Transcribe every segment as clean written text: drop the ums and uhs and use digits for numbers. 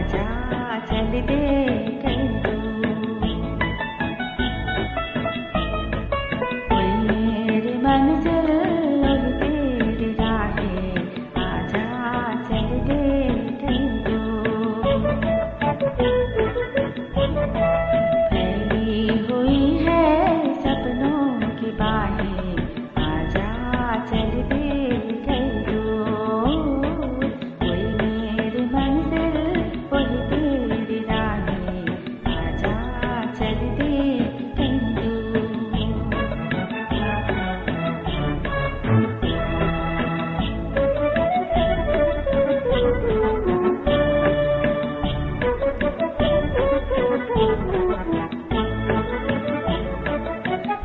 चल दे कहीं दूर। कोई मेरी मंजिल और तेरी राहें, आजा चल दे कहीं दूर। फैली हुई है सपनों की बाहें, आजा चल दे कहीं दूर। कोई मेरी मंजिल और तेरी राहें, आजा चल दे कहीं दूर।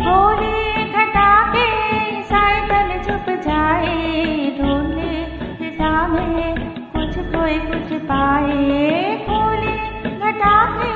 होली घटा के साइकिल छुप जाए, ढूंढे दिशा में कुछ खोए कुछ पाए। होली घटा के